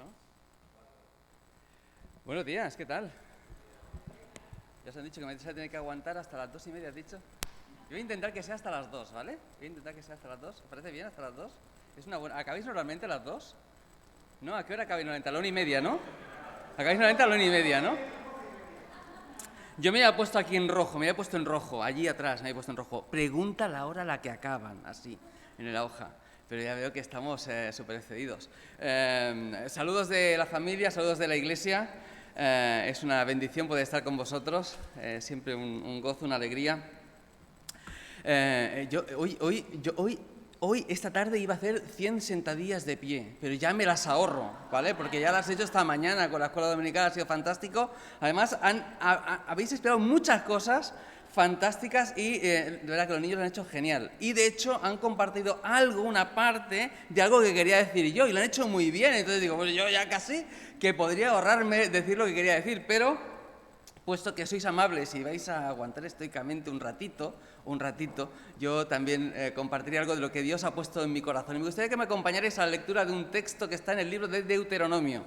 mucho. Buenos días, ¿qué tal? Ya os han dicho que me vais a tener que aguantar hasta las 2:30, ¿has dicho? Yo voy a intentar que sea hasta las 2, ¿vale? Voy a intentar que sea hasta las 2. ¿Os parece bien hasta las 2? Es una buena... ¿Acabáis normalmente a las 2? ¿No? ¿A qué hora acabáis normalmente? A la 1:30, ¿no? Acabáis normalmente a la 1:30, ¿no? Yo me había puesto aquí en rojo, me había puesto en rojo, allí atrás me había puesto en rojo. Pregunta la hora a la que acaban, así, en la hoja. Pero ya veo que estamos súper excedidos. Saludos de la familia, saludos de la iglesia. Es una bendición poder estar con vosotros, siempre un gozo, una alegría. Hoy, esta tarde iba a hacer 100 sentadillas de pie, pero ya me las ahorro, ¿vale? Porque ya las he hecho esta mañana con la escuela dominical, ha sido fantástico. Además, habéis esperado muchas cosas fantásticas y de verdad que los niños lo han hecho genial. Y de hecho han compartido una parte de algo que quería decir yo y lo han hecho muy bien. Entonces digo, pues yo ya casi que podría ahorrarme decir lo que quería decir, pero puesto que sois amables y vais a aguantar estoicamente un ratito, yo también compartiría algo de lo que Dios ha puesto en mi corazón. Y me gustaría que me acompañarais a la lectura de un texto que está en el libro de Deuteronomio.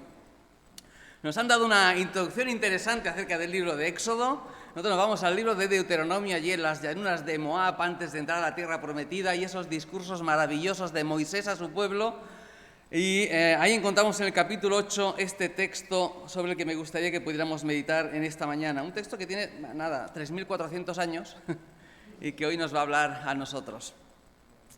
Nos han dado una introducción interesante acerca del libro de Éxodo. Nosotros nos vamos al libro de Deuteronomio, allí en las llanuras de Moab, antes de entrar a la tierra prometida, y esos discursos maravillosos de Moisés a su pueblo. Y ahí encontramos en el capítulo 8 este texto sobre el que me gustaría que pudiéramos meditar en esta mañana. Un texto que tiene, 3.400 años y que hoy nos va a hablar a nosotros.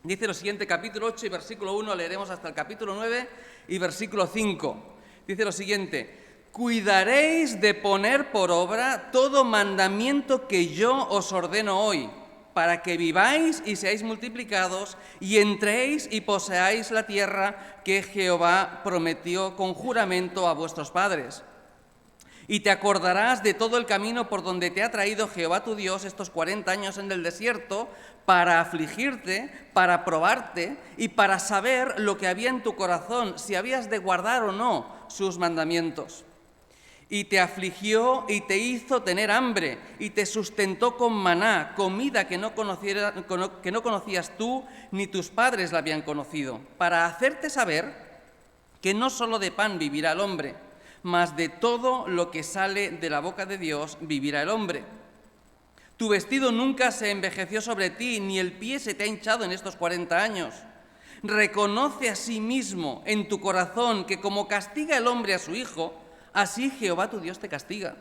Dice lo siguiente, capítulo 8 y versículo 1, leeremos hasta el capítulo 9 y versículo 5. Dice lo siguiente: cuidaréis de poner por obra todo mandamiento que yo os ordeno hoy, para que viváis y seáis multiplicados y entréis y poseáis la tierra que Jehová prometió con juramento a vuestros padres. Y te acordarás de todo el camino por donde te ha traído Jehová tu Dios estos 40 años en el desierto, para afligirte, para probarte y para saber lo que había en tu corazón, si habías de guardar o no sus mandamientos. Y te afligió y te hizo tener hambre, y te sustentó con maná, comida que no conocías tú, ni tus padres la habían conocido, para hacerte saber que no solo de pan vivirá el hombre, mas de todo lo que sale de la boca de Dios vivirá el hombre. Tu vestido nunca se envejeció sobre ti, ni el pie se te ha hinchado en estos 40 años. Reconoce a sí mismo en tu corazón que como castiga el hombre a su hijo, así Jehová tu Dios te castiga.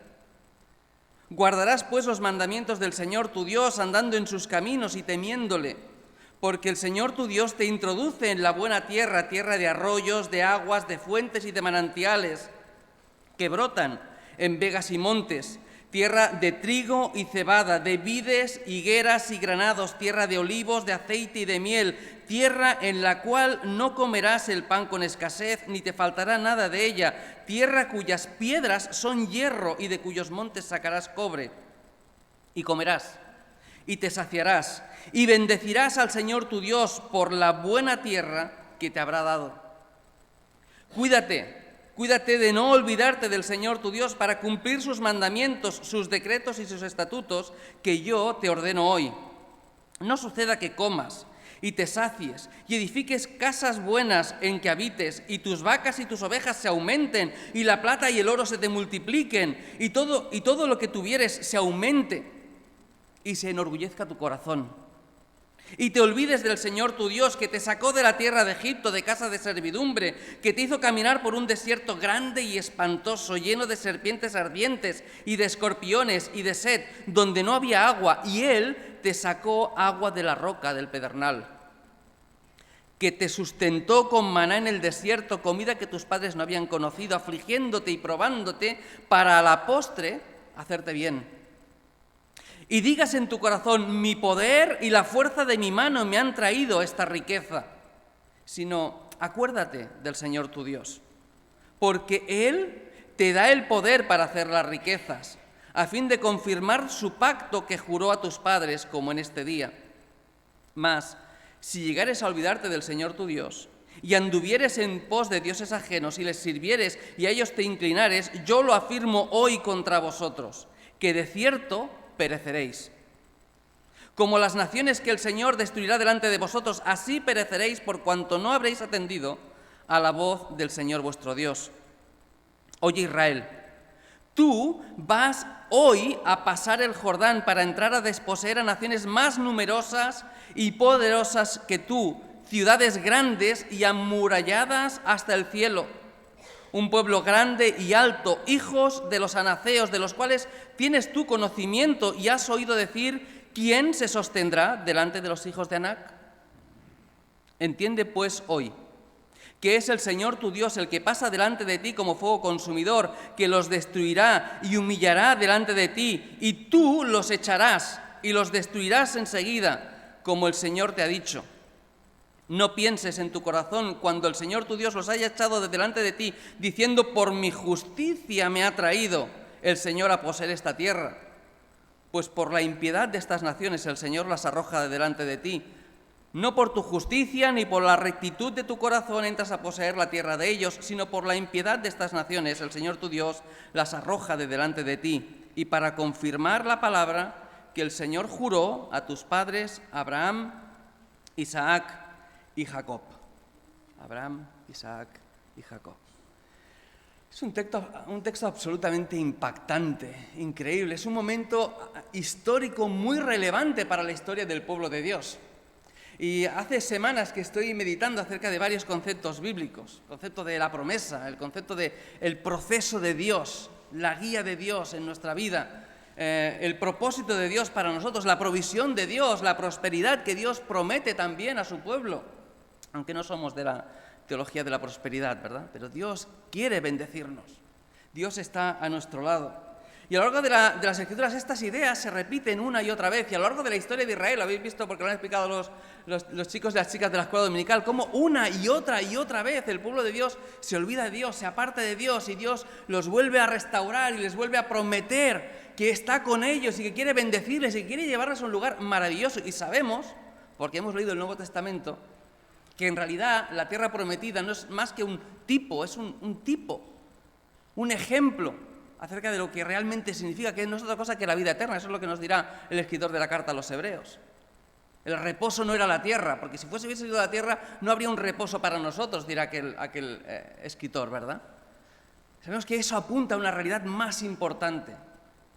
Guardarás pues los mandamientos del Señor tu Dios, andando en sus caminos y temiéndole, porque el Señor tu Dios te introduce en la buena tierra, tierra de arroyos, de aguas, de fuentes y de manantiales, que brotan en vegas y montes, tierra de trigo y cebada, de vides, higueras y granados, tierra de olivos, de aceite y de miel, tierra en la cual no comerás el pan con escasez, ni te faltará nada de ella, tierra cuyas piedras son hierro y de cuyos montes sacarás cobre. Y comerás, y te saciarás, y bendecirás al Señor tu Dios por la buena tierra que te habrá dado. Cuídate de no olvidarte del Señor tu Dios para cumplir sus mandamientos, sus decretos y sus estatutos que yo te ordeno hoy. No suceda que comas y te sacies y edifiques casas buenas en que habites, y tus vacas y tus ovejas se aumenten, y la plata y el oro se te multipliquen, y todo lo que tuvieres se aumente, y se enorgullezca tu corazón. Y te olvides del Señor tu Dios, que te sacó de la tierra de Egipto, de casa de servidumbre, que te hizo caminar por un desierto grande y espantoso, lleno de serpientes ardientes y de escorpiones y de sed, donde no había agua, y Él te sacó agua de la roca del pedernal. Que te sustentó con maná en el desierto, comida que tus padres no habían conocido, afligiéndote y probándote, para a la postre hacerte bien. Y digas en tu corazón: mi poder y la fuerza de mi mano me han traído esta riqueza. Sino, acuérdate del Señor tu Dios, porque Él te da el poder para hacer las riquezas, a fin de confirmar su pacto que juró a tus padres, como en este día. Mas, si llegares a olvidarte del Señor tu Dios, y anduvieres en pos de dioses ajenos, y les sirvieres, y a ellos te inclinares, yo lo afirmo hoy contra vosotros, que de cierto pereceréis. Como las naciones que el Señor destruirá delante de vosotros, así pereceréis por cuanto no habréis atendido a la voz del Señor vuestro Dios. Oye Israel, tú vas hoy a pasar el Jordán para entrar a desposeer a naciones más numerosas y poderosas que tú, ciudades grandes y amuralladas hasta el cielo. Un pueblo grande y alto, hijos de los anaceos, de los cuales tienes tú conocimiento y has oído decir, ¿quién se sostendrá delante de los hijos de Anac? Entiende pues hoy que es el Señor tu Dios el que pasa delante de ti como fuego consumidor, que los destruirá y humillará delante de ti, y tú los echarás y los destruirás enseguida, como el Señor te ha dicho. No pienses en tu corazón cuando el Señor tu Dios los haya echado de delante de ti, diciendo, por mi justicia me ha traído el Señor a poseer esta tierra. Pues por la impiedad de estas naciones el Señor las arroja de delante de ti. No por tu justicia ni por la rectitud de tu corazón entras a poseer la tierra de ellos, sino por la impiedad de estas naciones el Señor tu Dios las arroja de delante de ti. Y para confirmar la palabra que el Señor juró a tus padres Abraham, Isaac y Jacob. Abraham, Isaac y Jacob. Es un texto absolutamente impactante, increíble. Es un momento histórico muy relevante para la historia del pueblo de Dios. Y hace semanas que estoy meditando acerca de varios conceptos bíblicos. El concepto de la promesa, el concepto del proceso de Dios, la guía de Dios en nuestra vida, el propósito de Dios para nosotros, la provisión de Dios, la prosperidad que Dios promete también a su pueblo. Aunque no somos de la teología de la prosperidad, ¿verdad? Pero Dios quiere bendecirnos. Dios está a nuestro lado. Y a lo largo de las Escrituras estas ideas se repiten una y otra vez. Y a lo largo de la historia de Israel, lo habéis visto porque lo han explicado los chicos y las chicas de la escuela dominical, cómo una y otra vez el pueblo de Dios se olvida de Dios, se aparta de Dios y Dios los vuelve a restaurar y les vuelve a prometer que está con ellos y que quiere bendecirles y que quiere llevarles a un lugar maravilloso. Y sabemos, porque hemos leído el Nuevo Testamento, que en realidad la tierra prometida no es más que un tipo, es un tipo, un ejemplo acerca de lo que realmente significa, que no es otra cosa que la vida eterna. Eso es lo que nos dirá el escritor de la carta a los Hebreos. El reposo no era la tierra, porque si hubiese sido la tierra no habría un reposo para nosotros, dirá aquel escritor, ¿verdad? Sabemos que eso apunta a una realidad más importante,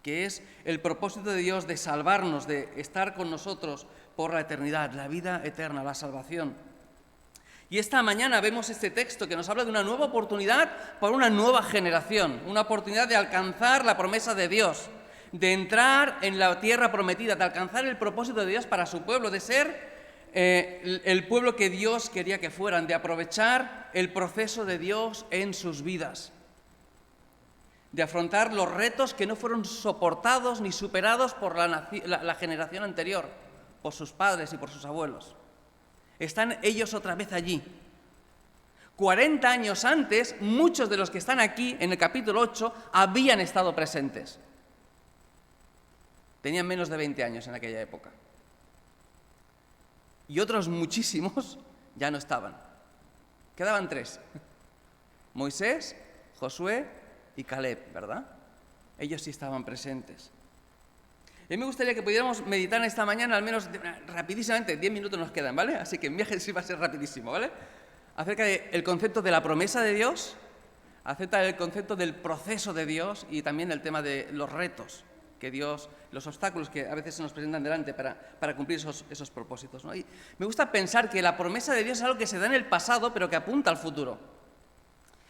que es el propósito de Dios de salvarnos, de estar con nosotros por la eternidad, la vida eterna, la salvación. Y esta mañana vemos este texto que nos habla de una nueva oportunidad para una nueva generación, una oportunidad de alcanzar la promesa de Dios, de entrar en la tierra prometida, de alcanzar el propósito de Dios para su pueblo, de ser el pueblo que Dios quería que fueran, de aprovechar el proceso de Dios en sus vidas, de afrontar los retos que no fueron soportados ni superados por la generación anterior, por sus padres y por sus abuelos. Están ellos otra vez allí. 40 años antes, muchos de los que están aquí en el capítulo 8 habían estado presentes. Tenían menos de 20 años en aquella época. Y otros muchísimos ya no estaban. Quedaban 3. Moisés, Josué y Caleb, ¿verdad? Ellos sí estaban presentes. Y a mí me gustaría que pudiéramos meditar esta mañana, al menos rapidísimamente, 10 minutos nos quedan, ¿vale? Así que mi viaje sí va a ser rapidísimo, ¿vale? Acerca del concepto de la promesa de Dios, acerca del concepto del proceso de Dios y también el tema de los retos que Dios, los obstáculos que a veces se nos presentan delante para cumplir esos propósitos, ¿no? Y me gusta pensar que la promesa de Dios es algo que se da en el pasado, pero que apunta al futuro.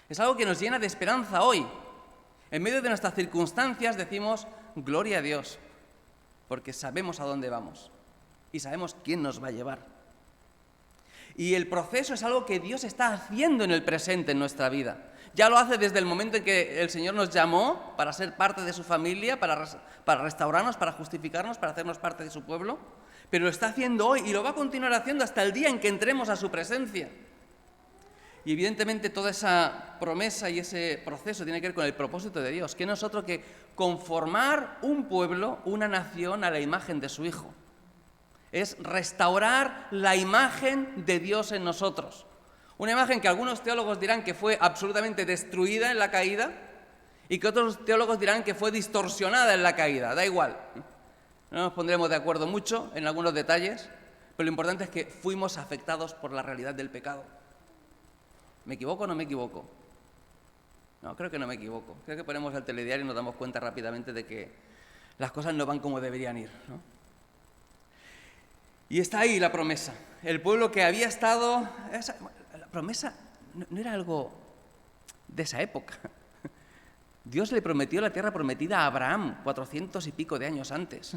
Es algo que nos llena de esperanza hoy. En medio de nuestras circunstancias decimos, gloria a Dios, porque sabemos a dónde vamos y sabemos quién nos va a llevar. Y el proceso es algo que Dios está haciendo en el presente en nuestra vida. Ya lo hace desde el momento en que el Señor nos llamó para ser parte de su familia, para restaurarnos, para justificarnos, para hacernos parte de su pueblo, pero lo está haciendo hoy y lo va a continuar haciendo hasta el día en que entremos a su presencia. Y evidentemente toda esa promesa y ese proceso tiene que ver con el propósito de Dios, que no es otro que conformar un pueblo, una nación a la imagen de su Hijo. Es restaurar la imagen de Dios en nosotros. Una imagen que algunos teólogos dirán que fue absolutamente destruida en la caída y que otros teólogos dirán que fue distorsionada en la caída. Da igual. No nos pondremos de acuerdo mucho en algunos detalles, pero lo importante es que fuimos afectados por la realidad del pecado. ¿Me equivoco o no me equivoco? No, creo que no me equivoco. Creo que ponemos el telediario y nos damos cuenta rápidamente de que las cosas no van como deberían ir, ¿no? Y está ahí la promesa. El pueblo que había estado... La promesa no era algo de esa época. Dios le prometió la tierra prometida a Abraham 400 y pico de años antes.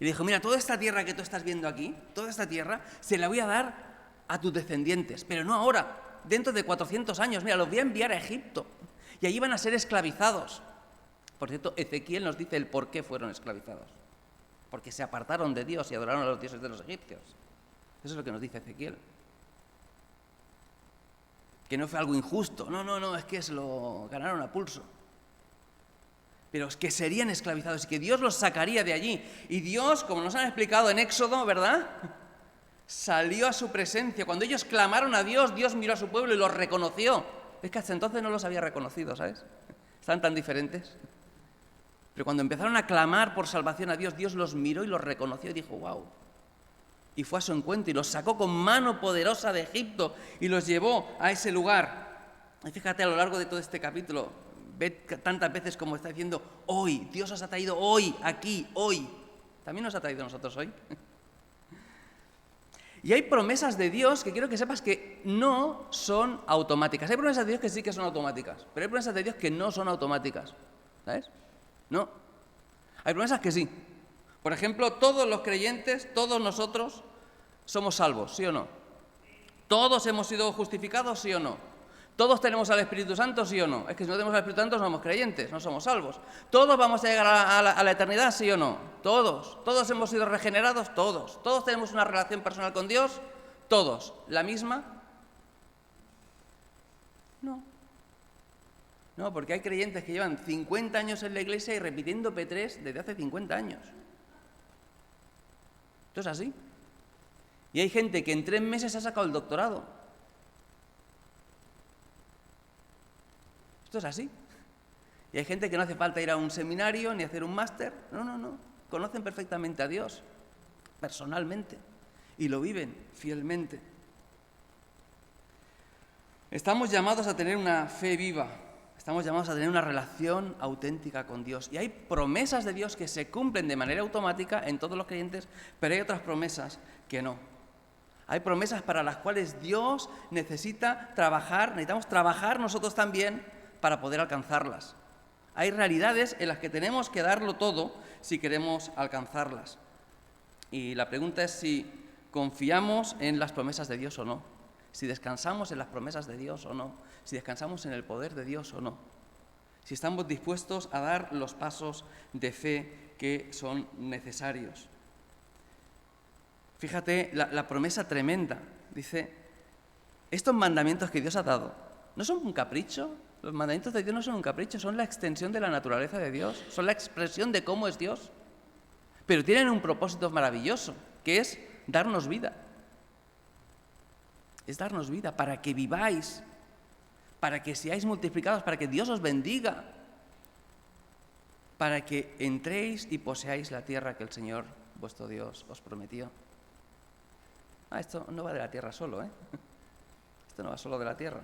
Y le dijo, mira, toda esta tierra que tú estás viendo aquí, toda esta tierra, se la voy a dar a tus descendientes, pero no ahora, dentro de 400 años. Mira, los voy a enviar a Egipto y allí van a ser esclavizados. Por cierto, Ezequiel nos dice el por qué fueron esclavizados. Porque se apartaron de Dios y adoraron a los dioses de los egipcios. Eso es lo que nos dice Ezequiel. Que no fue algo injusto. No, es que se lo ganaron a pulso. Pero es que serían esclavizados y que Dios los sacaría de allí. Y Dios, como nos han explicado en Éxodo, ¿verdad?, salió a su presencia. Cuando ellos clamaron a Dios, Dios miró a su pueblo y los reconoció. Es que hasta entonces no los había reconocido, ¿sabes? Están tan diferentes. Pero cuando empezaron a clamar por salvación a Dios, Dios los miró y los reconoció y dijo, wow. Y fue a su encuentro y los sacó con mano poderosa de Egipto y los llevó a ese lugar. Y fíjate, a lo largo de todo este capítulo, ve tantas veces como está diciendo, hoy, Dios os ha traído hoy, aquí, hoy. También nos ha traído a nosotros hoy. Y hay promesas de Dios que quiero que sepas que no son automáticas. Hay promesas de Dios que sí que son automáticas, pero hay promesas de Dios que no son automáticas. ¿Sabes? No. Hay promesas que sí. Por ejemplo, todos los creyentes, todos nosotros, somos salvos, ¿sí o no? ¿Todos hemos sido justificados, sí o no? ¿Todos tenemos al Espíritu Santo, sí o no? Es que si no tenemos al Espíritu Santo no somos creyentes, no somos salvos. ¿Todos vamos a llegar a la eternidad, sí o no? Todos. ¿Todos hemos sido regenerados? Todos. ¿Todos tenemos una relación personal con Dios? Todos. ¿La misma? No. No, porque hay creyentes que llevan 50 años en la iglesia y repitiendo P3 desde hace 50 años. Esto es así. Y hay gente que en 3 meses ha sacado el doctorado. Esto es así. Y hay gente que no hace falta ir a un seminario ni hacer un máster. No. Conocen perfectamente a Dios, personalmente, y lo viven fielmente. Estamos llamados a tener una fe viva. Estamos llamados a tener una relación auténtica con Dios. Y hay promesas de Dios que se cumplen de manera automática en todos los creyentes, pero hay otras promesas que no. Hay promesas para las cuales Dios necesitamos trabajar nosotros también para poder alcanzarlas. Hay realidades en las que tenemos que darlo todo si queremos alcanzarlas. Y la pregunta es si confiamos en las promesas de Dios o no. Si descansamos en las promesas de Dios o no, si descansamos en el poder de Dios o no, si estamos dispuestos a dar los pasos de fe que son necesarios. Fíjate la promesa tremenda, dice, estos mandamientos que Dios ha dado, ¿no son un capricho? Los mandamientos de Dios no son un capricho, son la extensión de la naturaleza de Dios, son la expresión de cómo es Dios, pero tienen un propósito maravilloso, que es darnos vida. Es darnos vida para que viváis, para que seáis multiplicados, para que Dios os bendiga, para que entréis y poseáis la tierra que el Señor, vuestro Dios, os prometió. Esto no va de la tierra solo, ¿eh? Esto no va solo de la tierra.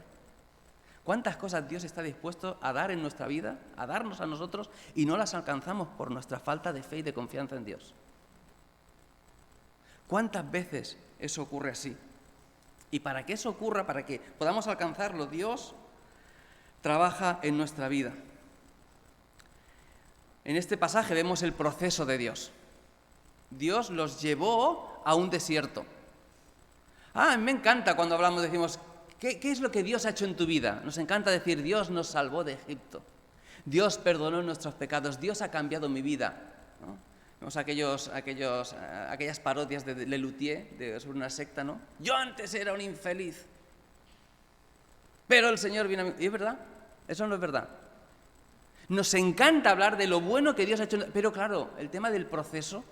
¿Cuántas cosas Dios está dispuesto a dar en nuestra vida, a darnos a nosotros, y no las alcanzamos por nuestra falta de fe y de confianza en Dios? ¿Cuántas veces eso ocurre así? Y para que eso ocurra, para que podamos alcanzarlo, Dios trabaja en nuestra vida. En este pasaje vemos el proceso de Dios. Dios los llevó a un desierto. Me encanta cuando hablamos, decimos, ¿qué es lo que Dios ha hecho en tu vida? Nos encanta decir, Dios nos salvó de Egipto. Dios perdonó nuestros pecados. Dios ha cambiado mi vida, ¿no? Vemos aquellas parodias de Lelutier sobre una secta, ¿no? Yo antes era un infeliz, pero el Señor vino a mí. ¿Y es verdad? Eso no es verdad. Nos encanta hablar de lo bueno que Dios ha hecho, pero claro, el tema del proceso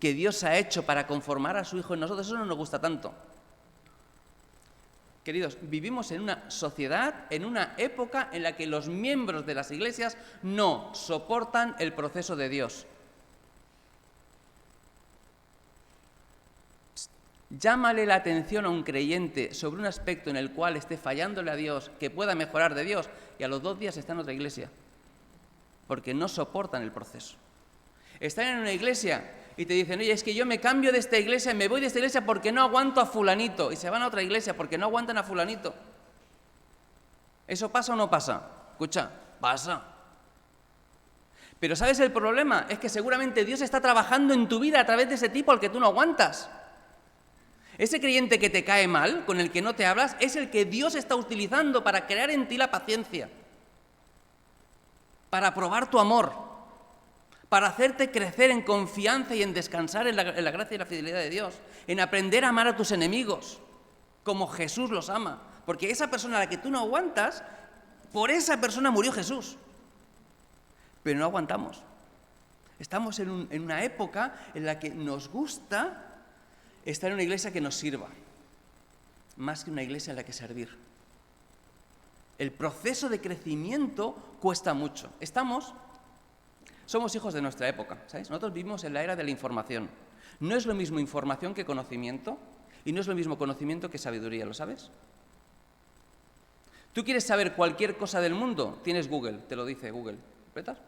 que Dios ha hecho para conformar a su Hijo en nosotros, eso no nos gusta tanto. Queridos, vivimos en una sociedad, en una época en la que los miembros de las iglesias no soportan el proceso de Dios. Llámale la atención a un creyente sobre un aspecto en el cual esté fallándole a Dios, que pueda mejorar de Dios, y a los 2 días está en otra iglesia, porque no soportan el proceso. Están en una iglesia y te dicen, oye, es que yo me cambio de esta iglesia, me voy de esta iglesia porque no aguanto a fulanito, y se van a otra iglesia porque no aguantan a fulanito. ¿Eso pasa o no pasa? Escucha, pasa. Pero ¿sabes el problema? Es que seguramente Dios está trabajando en tu vida a través de ese tipo al que tú no aguantas. Ese creyente que te cae mal, con el que no te hablas, es el que Dios está utilizando para crear en ti la paciencia, para probar tu amor, para hacerte crecer en confianza y en descansar en la gracia y la fidelidad de Dios, en aprender a amar a tus enemigos, como Jesús los ama. Porque esa persona a la que tú no aguantas, por esa persona murió Jesús. Pero no aguantamos. Estamos en una época en la que nos gusta estar en una iglesia que nos sirva, más que una iglesia en la que servir. El proceso de crecimiento cuesta mucho. Somos hijos de nuestra época, ¿sabéis? Nosotros vivimos en la era de la información. No es lo mismo información que conocimiento, y no es lo mismo conocimiento que sabiduría, ¿lo sabes? ¿Tú quieres saber cualquier cosa del mundo? Tienes Google, te lo dice Google. ¿Apretas?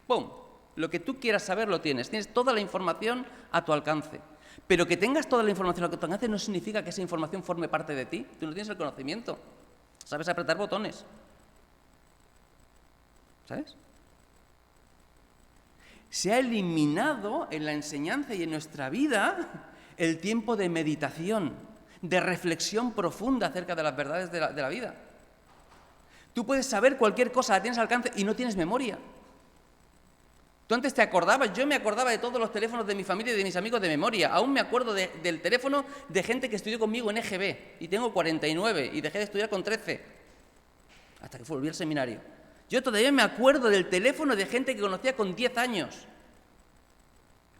¡Pum! Lo que tú quieras saber lo tienes. Tienes toda la información a tu alcance. Pero que tengas toda la información a tu alcance no significa que esa información forme parte de ti. Tú no tienes el conocimiento. Sabes apretar botones. ¿Sabes? Se ha eliminado en la enseñanza y en nuestra vida el tiempo de meditación, de reflexión profunda acerca de las verdades de la vida. Tú puedes saber cualquier cosa, la tienes al alcance y no tienes memoria. Tú antes te acordabas, yo me acordaba de todos los teléfonos de mi familia y de mis amigos de memoria. Aún me acuerdo del teléfono de gente que estudió conmigo en EGB y tengo 49 y dejé de estudiar con 13, hasta que volví al seminario. Yo todavía me acuerdo del teléfono de gente que conocía con 10 años.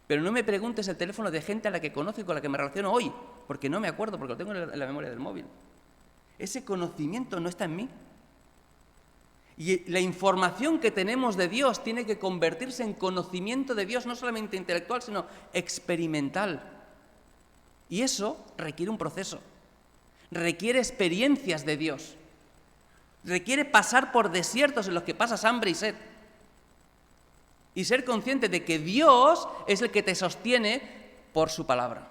Pero no me preguntes el teléfono de gente a la que conozco y con la que me relaciono hoy, porque no me acuerdo, porque lo tengo en la memoria del móvil. Ese conocimiento no está en mí. Y la información que tenemos de Dios tiene que convertirse en conocimiento de Dios, no solamente intelectual, sino experimental. Y eso requiere un proceso, requiere experiencias de Dios, requiere pasar por desiertos en los que pasas hambre y sed. Y ser consciente de que Dios es el que te sostiene por su palabra.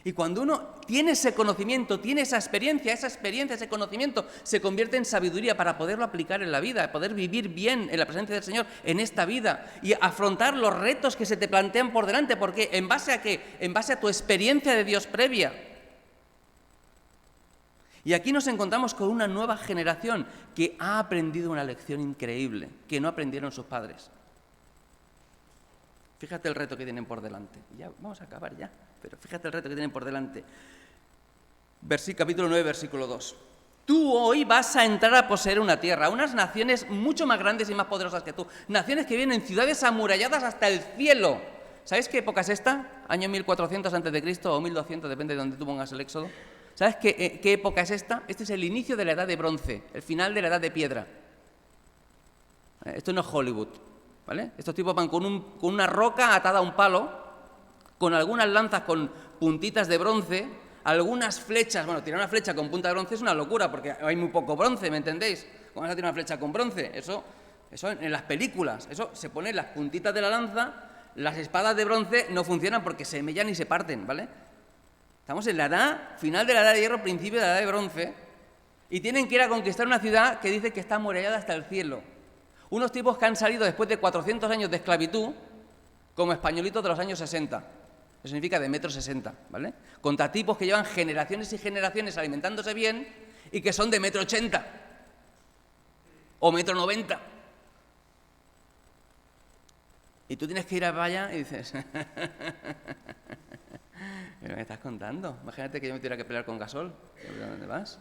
Y cuando uno tiene ese conocimiento, tiene esa experiencia, ese conocimiento se convierte en sabiduría para poderlo aplicar en la vida, poder vivir bien en la presencia del Señor en esta vida y afrontar los retos que se te plantean por delante. Porque ¿en base a qué? En base a tu experiencia de Dios previa. Y aquí nos encontramos con una nueva generación que ha aprendido una lección increíble que no aprendieron sus padres. Fíjate el reto que tienen por delante. Ya vamos a acabar ya, pero fíjate el reto que tienen por delante. Capítulo 9, versículo 2. Tú hoy vas a entrar a poseer una tierra, unas naciones mucho más grandes y más poderosas que tú. Naciones que vienen en ciudades amuralladas hasta el cielo. ¿Sabéis qué época es esta? Año 1400 a.C. o 1200, depende de donde tú pongas el Éxodo. ¿Sabes qué época es esta? Este es el inicio de la edad de bronce, el final de la edad de piedra. Esto no es Hollywood. ¿Vale? Estos tipos van con una roca atada a un palo, con algunas lanzas con puntitas de bronce, algunas flechas. Bueno, tirar una flecha con punta de bronce es una locura, porque hay muy poco bronce, ¿me entendéis? ¿Cómo vas a tirar una flecha con bronce? Eso en las películas, eso se ponen las puntitas de la lanza, las espadas de bronce no funcionan porque se mellan y se parten, ¿vale? Estamos en la edad, final de la edad de hierro, principio de la edad de bronce, y tienen que ir a conquistar una ciudad que dice que está amurallada hasta el cielo. Unos tipos que han salido después de 400 años de esclavitud como españolitos de los años 60. Eso significa de 1,60 m, ¿vale? Contra tipos que llevan generaciones y generaciones alimentándose bien y que son de 1,80 m o 1,90 m. Y tú tienes que ir allá y dices, ¿qué me estás contando? Imagínate que yo me tuviera que pelear con Gasol. ¿Dónde vas?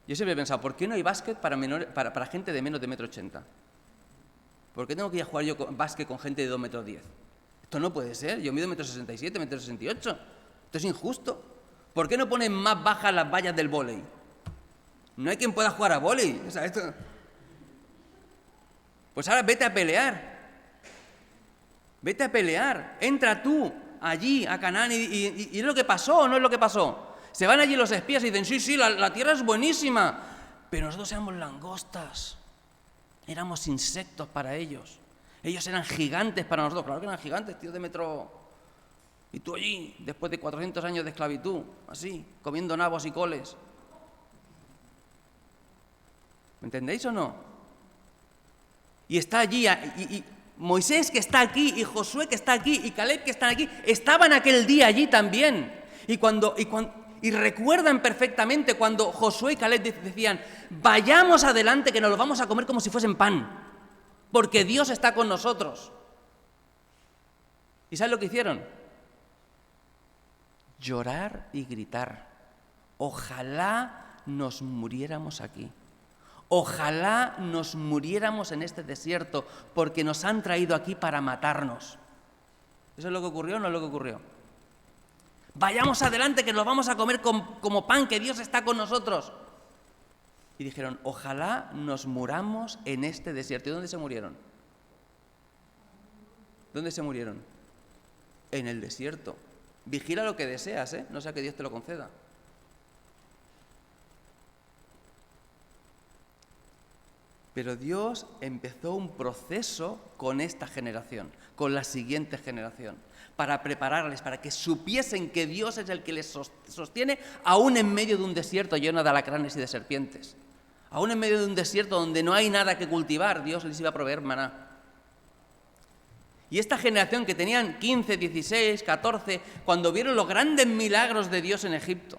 Yo siempre he pensado, ¿por qué no hay básquet para gente de menos de 1,80 m? ¿Por qué tengo que ir a jugar yo básquet con gente de 2,10 m? Esto no puede ser. Yo mido 1,67 m, 1,68 m. Esto es injusto. ¿Por qué no ponen más bajas las vallas del vóley? No hay quien pueda jugar a vóley. O sea, esto... Pues ahora vete a pelear. Vete a pelear. Entra tú allí a Canaán y es lo que pasó o no es lo que pasó. Se van allí los espías y dicen, sí, la tierra es buenísima, pero nosotros éramos langostas, éramos insectos para ellos. Ellos eran gigantes para nosotros, claro que eran gigantes, tío de metro. Y tú allí, después de 400 años de esclavitud, así, comiendo nabos y coles. ¿Me entendéis o no? Y está allí, y Moisés que está aquí, y Josué que está aquí, y Caleb que están aquí, estaban aquel día allí también. Y recuerdan perfectamente cuando Josué y Caleb decían, vayamos adelante que nos lo vamos a comer como si fuesen pan, porque Dios está con nosotros. ¿Y sabes lo que hicieron? Llorar y gritar. Ojalá nos muriéramos aquí. Ojalá nos muriéramos en este desierto, porque nos han traído aquí para matarnos. ¿Eso es lo que ocurrió o no es lo que ocurrió? Vayamos adelante que nos vamos a comer como pan, que Dios está con nosotros. Y dijeron, ojalá nos muramos en este desierto. ¿Y dónde se murieron? ¿Dónde se murieron? En el desierto. Vigila lo que deseas, no sea que Dios te lo conceda. Pero Dios empezó un proceso con esta generación, con la siguiente generación, para prepararles, para que supiesen que Dios es el que les sostiene, aún en medio de un desierto lleno de alacranes y de serpientes. Aún en medio de un desierto donde no hay nada que cultivar, Dios les iba a proveer maná. Y esta generación que tenían 15, 16, 14, cuando vieron los grandes milagros de Dios en Egipto,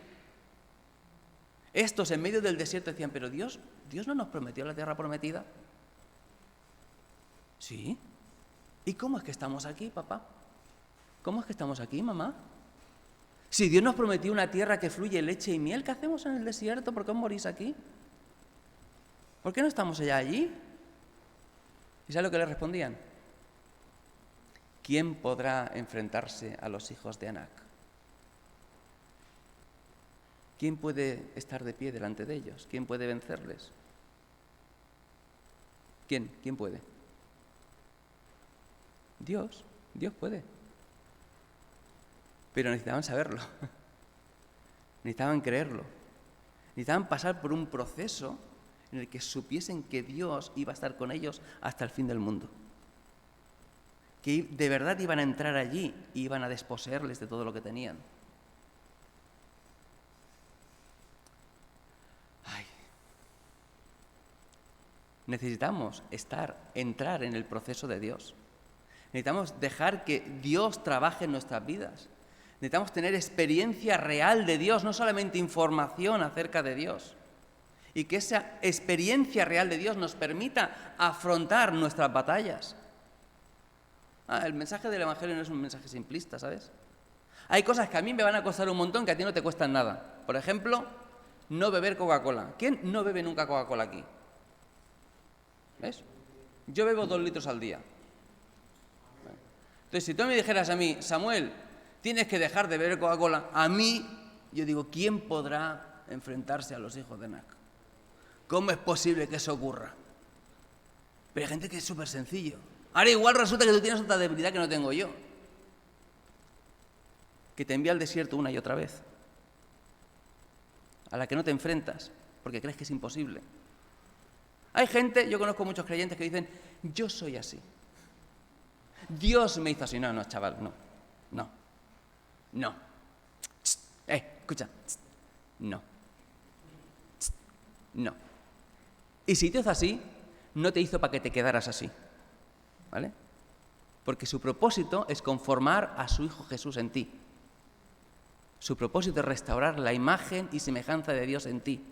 estos en medio del desierto decían, pero Dios no nos prometió la tierra prometida. ¿Sí? ¿Y cómo es que estamos aquí, papá? ¿Cómo es que estamos aquí, mamá? Si Dios nos prometió una tierra que fluye leche y miel, ¿qué hacemos en el desierto? ¿Por qué os morís aquí? ¿Por qué no estamos allá allí? ¿Y sabes lo que le respondían? ¿Quién podrá enfrentarse a los hijos de Anac? ¿Quién puede estar de pie delante de ellos? ¿Quién puede vencerles? ¿Quién? ¿Quién puede? Dios puede. Pero necesitaban saberlo. Necesitaban creerlo. Necesitaban pasar por un proceso en el que supiesen que Dios iba a estar con ellos hasta el fin del mundo. Que de verdad iban a entrar allí y iban a desposeerles de todo lo que tenían. Necesitamos entrar en el proceso de Dios. Necesitamos dejar que Dios trabaje en nuestras vidas. Necesitamos tener experiencia real de Dios, no solamente información acerca de Dios. Y que esa experiencia real de Dios nos permita afrontar nuestras batallas. El mensaje del Evangelio no es un mensaje simplista, ¿sabes? Hay cosas que a mí me van a costar un montón que a ti no te cuestan nada. Por ejemplo, no beber Coca-Cola. ¿Quién no bebe nunca Coca-Cola aquí? ¿Ves? Yo bebo 2 litros al día. Entonces, si tú me dijeras a mí, Samuel, tienes que dejar de beber Coca-Cola, a mí, yo digo, ¿quién podrá enfrentarse a los hijos de Anac? ¿Cómo es posible que eso ocurra? Pero hay gente que es súper sencillo. Ahora igual resulta que tú tienes otra debilidad que no tengo yo, que te envía al desierto una y otra vez, a la que no te enfrentas, porque crees que es imposible. Hay gente, yo conozco muchos creyentes que dicen, yo soy así. Dios me hizo así. No, chaval, no. Escucha. No. Y si te hizo así, no te hizo para que te quedaras así. ¿Vale? Porque su propósito es conformar a su Hijo Jesús en ti. Su propósito es restaurar la imagen y semejanza de Dios en ti.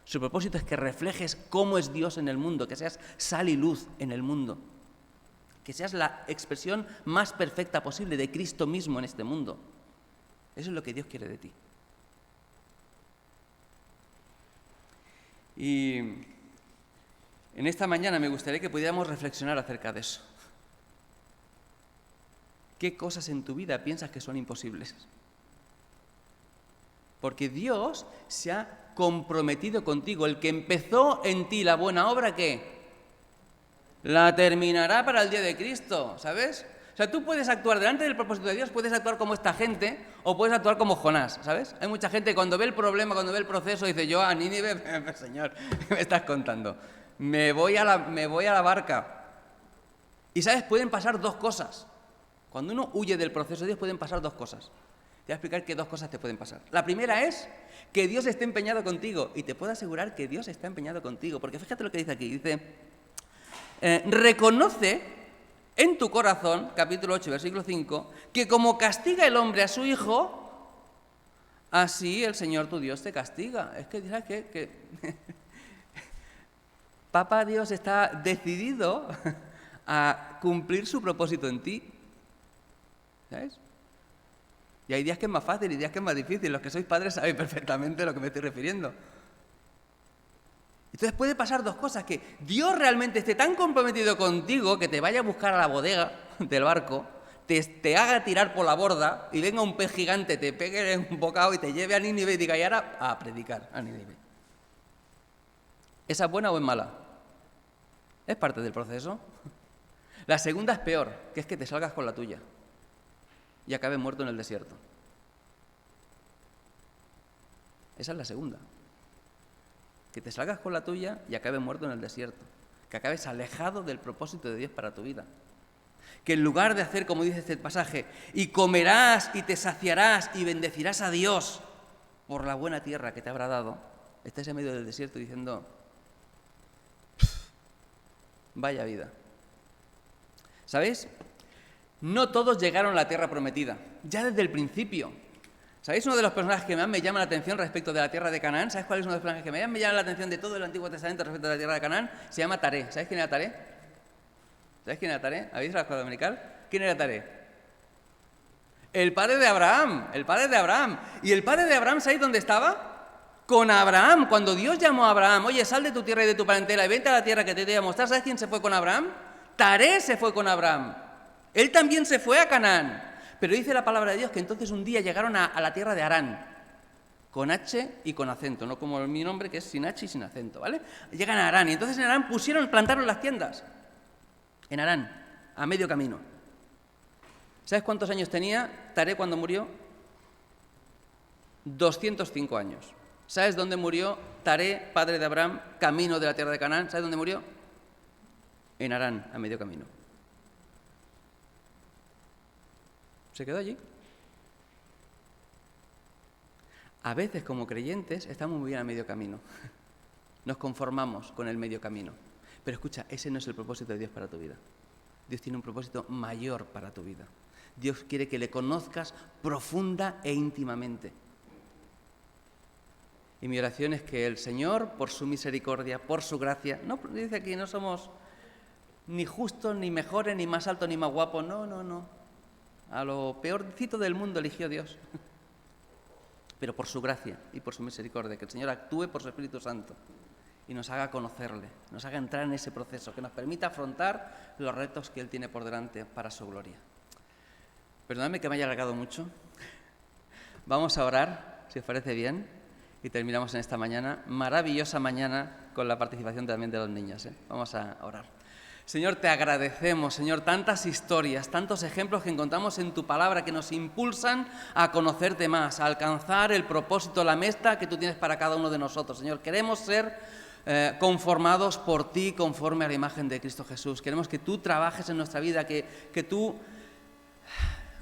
Su propósito es que reflejes cómo es Dios en el mundo, que seas sal y luz en el mundo, que seas la expresión más perfecta posible de Cristo mismo en este mundo. Eso es lo que Dios quiere de ti. Y en esta mañana me gustaría que pudiéramos reflexionar acerca de eso. ¿Qué cosas en tu vida piensas que son imposibles? Porque Dios se ha comprometido contigo. El que empezó en ti la buena obra, ¿qué? La terminará para el día de Cristo, ¿sabes? O sea, tú puedes actuar delante del propósito de Dios, puedes actuar como esta gente o puedes actuar como Jonás, ¿sabes? Hay mucha gente que cuando ve el problema, cuando ve el proceso, dice, yo a Nínive, Señor, ¿qué me estás contando? Me voy a la barca. Y, ¿sabes? Pueden pasar dos cosas. Cuando uno huye del proceso de Dios, pueden pasar dos cosas. Te voy a explicar qué dos cosas te pueden pasar. La primera es que Dios esté empeñado contigo. Y te puedo asegurar que Dios está empeñado contigo. Porque fíjate lo que dice aquí. Dice, reconoce en tu corazón, capítulo 8, versículo 5, que como castiga el hombre a su hijo, así el Señor tu Dios te castiga. Es que, ¿sabes qué? Que Papá Dios está decidido a cumplir su propósito en ti. ¿Sabes? Y hay días que es más fácil y días que es más difícil. Los que sois padres sabéis perfectamente a lo que me estoy refiriendo. Entonces puede pasar dos cosas, que Dios realmente esté tan comprometido contigo que te vaya a buscar a la bodega del barco, te haga tirar por la borda y venga un pez gigante, te pegue un bocado y te lleve a Nínive y diga, y ahora a predicar a Nínive. ¿Esa es buena o es mala? Es parte del proceso. La segunda es peor, que es que te salgas con la tuya y acabes muerto en el desierto. Esa es la segunda. Que te salgas con la tuya y acabes muerto en el desierto. Que acabes alejado del propósito de Dios para tu vida. Que en lugar de hacer, como dice este pasaje, y comerás y te saciarás y bendecirás a Dios por la buena tierra que te habrá dado, estés en medio del desierto diciendo, vaya vida. ¿Sabéis? No todos llegaron a la tierra prometida, ya desde el principio. ¿Sabéis uno de los personajes que más me llama la atención respecto de la tierra de Canaán? ¿Sabéis cuál es uno de los personajes que más me llama la atención de todo el Antiguo Testamento respecto a la tierra de Canaán? Se llama Taré. ¿Sabéis quién era Taré? ¿Sabéis quién era Taré? ¿Habéis la escuela dominical? ¿Quién era Taré? El padre de Abraham, el padre de Abraham. ¿Y el padre de Abraham, sabéis dónde estaba? Con Abraham. Cuando Dios llamó a Abraham, oye, sal de tu tierra y de tu parentela y vente a la tierra que te voy a mostrar. ¿Sabes quién se fue con Abraham? Taré se fue con Abraham. Él también se fue a Canaán. Pero dice la palabra de Dios que entonces un día llegaron a la tierra de Harán, con H y con acento, no como mi nombre que es sin H y sin acento, ¿vale? Llegan a Harán y entonces en Harán plantaron las tiendas. En Harán, a medio camino. ¿Sabes cuántos años tenía Taré cuando murió? 205 años. ¿Sabes dónde murió Taré, padre de Abraham, camino de la tierra de Canaán? ¿Sabes dónde murió? En Harán, a medio camino. Se quedó allí. A veces, como creyentes, estamos muy bien a medio camino. Nos conformamos con el medio camino. Pero escucha, ese no es el propósito de Dios para tu vida. Dios tiene un propósito mayor para tu vida. Dios quiere que le conozcas profunda e íntimamente. Y mi oración es que el Señor, por su misericordia, por su gracia, no dice aquí, no somos ni justos, ni mejores, ni más altos, ni más guapos, no. A lo peorcito del mundo eligió Dios. Pero por su gracia y por su misericordia, que el Señor actúe por su Espíritu Santo y nos haga conocerle, nos haga entrar en ese proceso, que nos permita afrontar los retos que Él tiene por delante para su gloria. Perdonadme que me haya alargado mucho. Vamos a orar, si os parece bien, y terminamos en esta mañana, maravillosa mañana, con la participación también de los niños. Vamos a orar. Señor, te agradecemos, Señor, tantas historias, tantos ejemplos que encontramos en tu palabra que nos impulsan a conocerte más, a alcanzar el propósito, la meta que tú tienes para cada uno de nosotros. Señor, queremos ser conformados por ti conforme a la imagen de Cristo Jesús. Queremos que tú trabajes en nuestra vida, que tú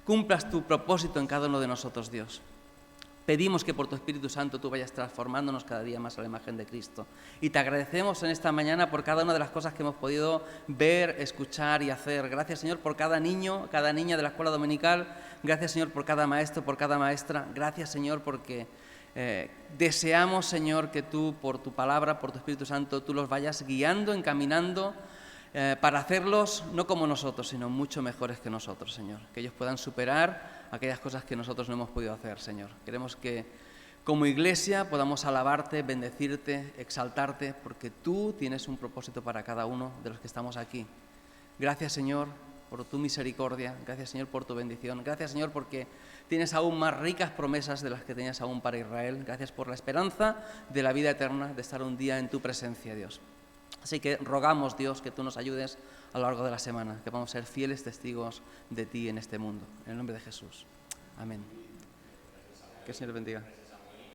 cumplas tu propósito en cada uno de nosotros, Dios. Pedimos que por tu Espíritu Santo tú vayas transformándonos cada día más a la imagen de Cristo. Y te agradecemos en esta mañana por cada una de las cosas que hemos podido ver, escuchar y hacer. Gracias, Señor, por cada niño, cada niña de la escuela dominical. Gracias, Señor, por cada maestro, por cada maestra. Gracias, Señor, porque deseamos, Señor, que tú, por tu palabra, por tu Espíritu Santo, tú los vayas guiando, encaminando, para hacerlos no como nosotros, sino mucho mejores que nosotros, Señor. Que ellos puedan superar aquellas cosas que nosotros no hemos podido hacer, Señor. Queremos que como iglesia podamos alabarte, bendecirte, exaltarte, porque tú tienes un propósito para cada uno de los que estamos aquí. Gracias, Señor, por tu misericordia. Gracias, Señor, por tu bendición. Gracias, Señor, porque tienes aún más ricas promesas de las que tenías aún para Israel. Gracias por la esperanza de la vida eterna, de estar un día en tu presencia, Dios. Así que rogamos, Dios, que tú nos ayudes a lo largo de la semana, que vamos a ser fieles testigos de ti en este mundo. En el nombre de Jesús. Amén. Que el Señor bendiga.